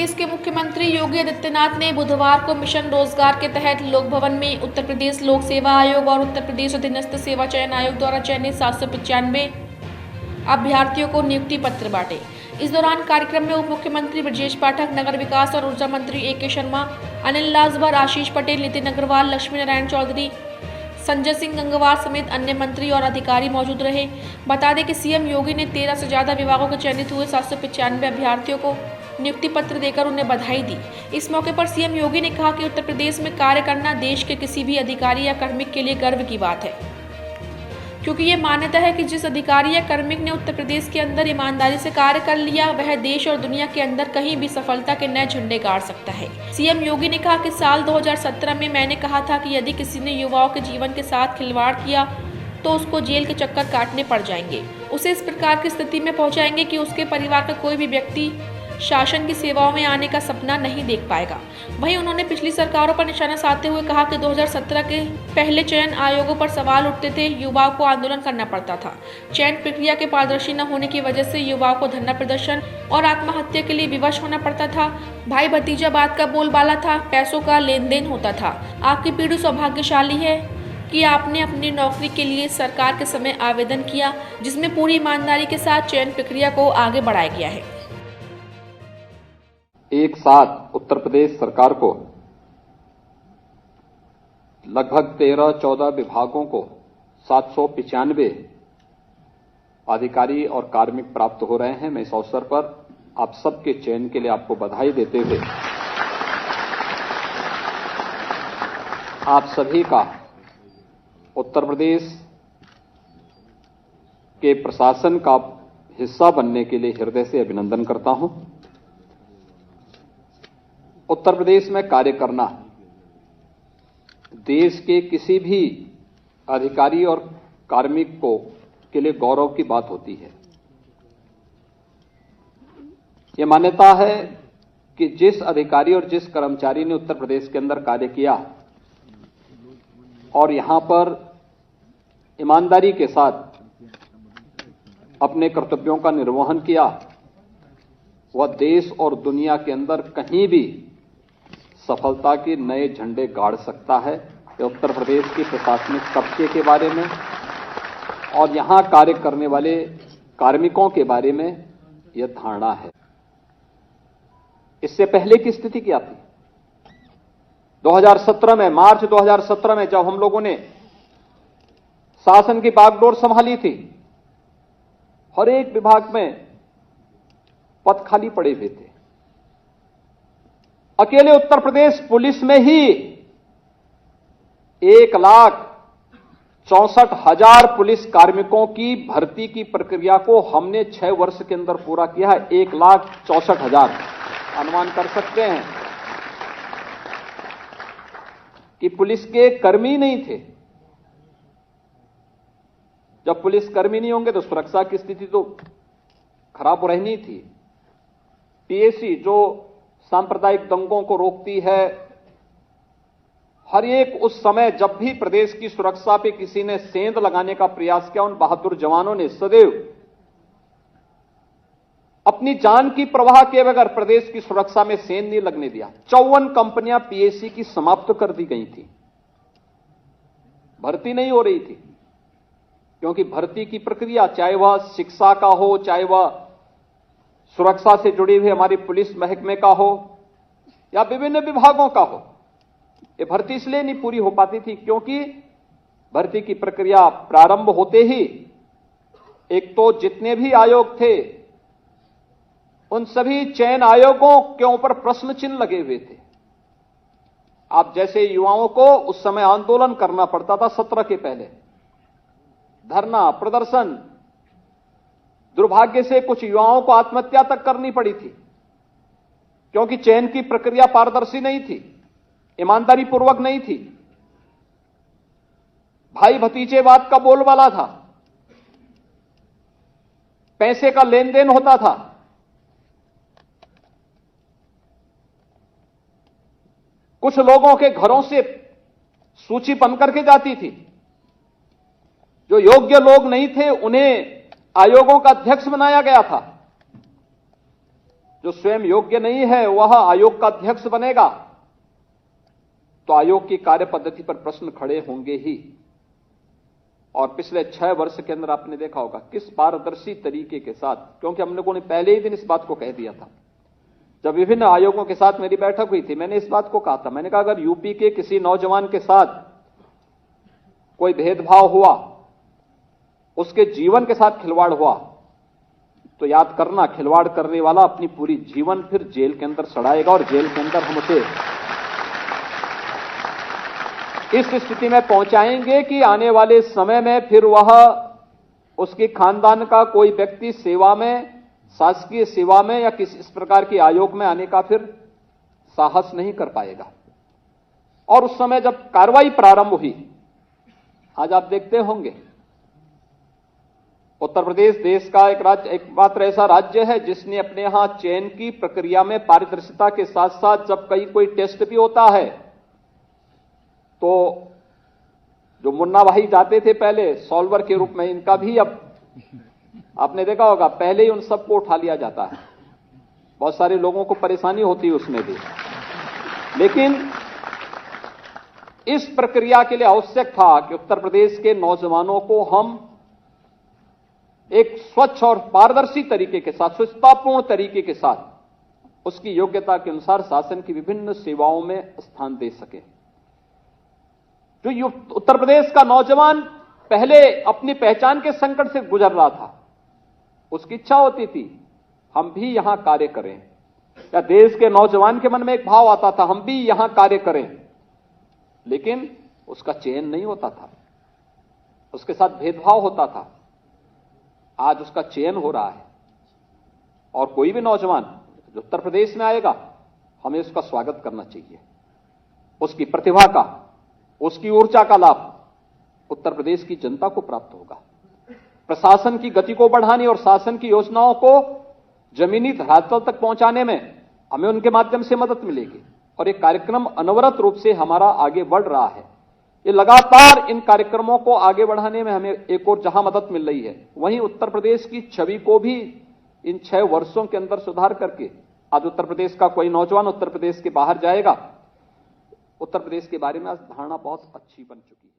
प्रदेश के मुख्यमंत्री योगी आदित्यनाथ ने बुधवार को मिशन रोजगार के तहत लोक भवन में उत्तर प्रदेश लोक सेवा आयोग और उत्तर प्रदेश अधीनस्थ सेवा चयन आयोग द्वारा चयनित 795 अभ्यर्थियों को नियुक्ति पत्र बांटे। इस दौरान कार्यक्रम में उप मुख्यमंत्री ब्रजेश पाठक, नगर विकास और ऊर्जा मंत्री ए.के. शर्मा, अनिल लाजवर, आशीष पटेल, नितिन अग्रवाल, लक्ष्मी नारायण चौधरी, संजय सिंह गंगवार समेत अन्य मंत्री और अधिकारी मौजूद रहे। बता दें कि सीएम योगी ने 13 से ज्यादा विभागों के चयनित हुए 795 अभ्यर्थियों को नियुक्ति पत्र देकर उन्हें बधाई दी। इस मौके पर सीएम योगी ने कहा कि उत्तर प्रदेश में कार्य करना देश के किसी भी अधिकारी या कार्मिक के लिए गर्व की बात है, क्योंकि ये मान्यता है कि जिस अधिकारी या कार्मिक ने उत्तर प्रदेश के अंदर ईमानदारी से कार्य कर लिया, वह देश और दुनिया के अंदर कहीं भी सफलता के नए झंडे गाड़ सकता है। सीएम योगी ने कहा कि साल 2017 में मैंने कहा था कि यदि किसी ने युवाओं के जीवन के साथ खिलवाड़ किया तो उसको जेल के चक्कर काटने पड़ जाएंगे, उसे इस प्रकार की स्थिति में पहुंचाएंगे कि उसके परिवार का कोई भी व्यक्ति शासन की सेवाओं में आने का सपना नहीं देख पाएगा। वहीं उन्होंने पिछली सरकारों पर निशाना साधते हुए कहा कि 2017 के पहले चयन आयोगों पर सवाल उठते थे, युवाओं को आंदोलन करना पड़ता था। चयन प्रक्रिया के पारदर्शी न होने की वजह से युवाओं को धरना प्रदर्शन और आत्महत्या के लिए विवश होना पड़ता था। भाई भतीजा बात का बोलबाला था, पैसों का लेन देन होता था। आपकी पीढ़ी सौभाग्यशाली है कि आपने अपनी नौकरी के लिए सरकार के समय आवेदन किया, जिसमें पूरी ईमानदारी के साथ चयन प्रक्रिया को आगे बढ़ाया गया है। एक साथ उत्तर प्रदेश सरकार को लगभग 13-14 विभागों को 795 अधिकारी और कार्मिक प्राप्त हो रहे हैं। मैं इस अवसर पर आप सबके चयन के लिए आपको बधाई देते हुए आप सभी का उत्तर प्रदेश के प्रशासन का हिस्सा बनने के लिए हृदय से अभिनंदन करता हूं। उत्तर प्रदेश में कार्य करना देश के किसी भी अधिकारी और कार्मिक को के लिए गौरव की बात होती है। यह मान्यता है कि जिस अधिकारी और जिस कर्मचारी ने उत्तर प्रदेश के अंदर कार्य किया और यहां पर ईमानदारी के साथ अपने कर्तव्यों का निर्वहन किया, वह देश और दुनिया के अंदर कहीं भी सफलता के नए झंडे गाड़ सकता है। ये उत्तर प्रदेश की प्रशासनिक तबके के बारे में और यहां कार्य करने वाले कार्मिकों के बारे में यह धारणा है। इससे पहले की स्थिति क्या थी? 2017 में, मार्च 2017 में जब हम लोगों ने शासन की बागडोर संभाली थी, हर एक विभाग में पद खाली पड़े हुए थे। अकेले उत्तर प्रदेश पुलिस में ही 1,64,000 पुलिस कार्मिकों की भर्ती की प्रक्रिया को हमने 6 वर्ष के अंदर पूरा किया है। 1,64,000 अनुमान कर सकते हैं कि पुलिस के कर्मी नहीं थे। जब पुलिस कर्मी नहीं होंगे तो सुरक्षा की स्थिति तो खराब रहनी थी। पीएसी जो सांप्रदायिक दंगों को रोकती है, हर एक उस समय जब भी प्रदेश की सुरक्षा पे किसी ने सेंध लगाने का प्रयास किया, उन बहादुर जवानों ने सदैव अपनी जान की परवाह किए बगैर प्रदेश की सुरक्षा में सेंध नहीं लगने दिया। 54 कंपनियां पीएसी की समाप्त कर दी गई थी, भर्ती नहीं हो रही थी, क्योंकि भर्ती की प्रक्रिया चाहे वह शिक्षा का हो, चाहे वह सुरक्षा से जुड़ी हुई हमारी पुलिस महकमे का हो या विभिन्न विभागों का हो, ये भर्ती इसलिए नहीं पूरी हो पाती थी क्योंकि भर्ती की प्रक्रिया प्रारंभ होते ही एक तो जितने भी आयोग थे उन सभी चयन आयोगों के ऊपर प्रश्न चिन्ह लगे हुए थे। आप जैसे युवाओं को उस समय आंदोलन करना पड़ता था, 17 के पहले धरना प्रदर्शन, दुर्भाग्य से कुछ युवाओं को आत्महत्या तक करनी पड़ी थी क्योंकि चयन की प्रक्रिया पारदर्शी नहीं थी, ईमानदारी पूर्वक नहीं थी, भाई भतीजेवाद का बोलबाला था, पैसे का लेन देन होता था। कुछ लोगों के घरों से सूची बनकर के जाती थी, जो योग्य लोग नहीं थे उन्हें आयोगों का अध्यक्ष बनाया गया था। जो स्वयं योग्य नहीं है वह आयोग का अध्यक्ष बनेगा तो आयोग की कार्य पद्धति पर प्रश्न खड़े होंगे ही। और पिछले 6 वर्ष के अंदर आपने देखा होगा किस पारदर्शी तरीके के साथ, क्योंकि हम लोगों ने पहले ही दिन इस बात को कह दिया था, जब विभिन्न आयोगों के साथ मेरी बैठक हुई थी, मैंने इस बात को कहा था, मैंने कहा अगर यूपी के किसी नौजवान के साथ कोई भेदभाव हुआ, उसके जीवन के साथ खिलवाड़ हुआ, तो याद करना खिलवाड़ करने वाला अपनी पूरी जीवन फिर जेल के अंदर सड़ाएगा और जेल के अंदर हम उसे इस स्थिति में पहुंचाएंगे कि आने वाले समय में फिर वह उसके खानदान का कोई व्यक्ति सेवा में, शासकीय सेवा में या किसी इस प्रकार के आयोग में आने का फिर साहस नहीं कर पाएगा। और उस समय जब कार्रवाई प्रारंभ हुई, आज आप देखते होंगे उत्तर प्रदेश देश का एकमात्र ऐसा राज्य है जिसने अपने यहां चयन की प्रक्रिया में पारदर्शिता के साथ साथ जब कहीं कोई टेस्ट भी होता है तो जो मुन्ना भाई जाते थे पहले सॉल्वर के रूप में, इनका भी अब आपने देखा होगा पहले ही उन सबको उठा लिया जाता है। बहुत सारे लोगों को परेशानी होती है उसमें भी, लेकिन इस प्रक्रिया के लिए आवश्यक था कि उत्तर प्रदेश के नौजवानों को हम एक स्वच्छ और पारदर्शी तरीके के साथ, स्वच्छतापूर्ण तरीके के साथ उसकी योग्यता के अनुसार शासन की विभिन्न सेवाओं में स्थान दे सके। जो उत्तर प्रदेश का नौजवान पहले अपनी पहचान के संकट से गुजर रहा था, उसकी इच्छा होती थी हम भी यहां कार्य करें, या देश के नौजवान के मन में एक भाव आता था हम भी यहां कार्य करें, लेकिन उसका चयन नहीं होता था, उसके साथ भेदभाव होता था। आज उसका चयन हो रहा है और कोई भी नौजवान जो उत्तर प्रदेश में आएगा हमें उसका स्वागत करना चाहिए। उसकी प्रतिभा का, उसकी ऊर्जा का लाभ उत्तर प्रदेश की जनता को प्राप्त होगा। प्रशासन की गति को बढ़ाने और शासन की योजनाओं को जमीनी धरातल तक पहुंचाने में हमें उनके माध्यम से मदद मिलेगी और एक कार्यक्रम अनवरत रूप से हमारा आगे बढ़ रहा है। ये लगातार इन कार्यक्रमों को आगे बढ़ाने में हमें एक और जहां मदद मिल रही है, वहीं उत्तर प्रदेश की छवि को भी इन 6 वर्षों के अंदर सुधार करके आज उत्तर प्रदेश का कोई नौजवान उत्तर प्रदेश के बाहर जाएगा, उत्तर प्रदेश के बारे में आज धारणा बहुत अच्छी बन चुकी है।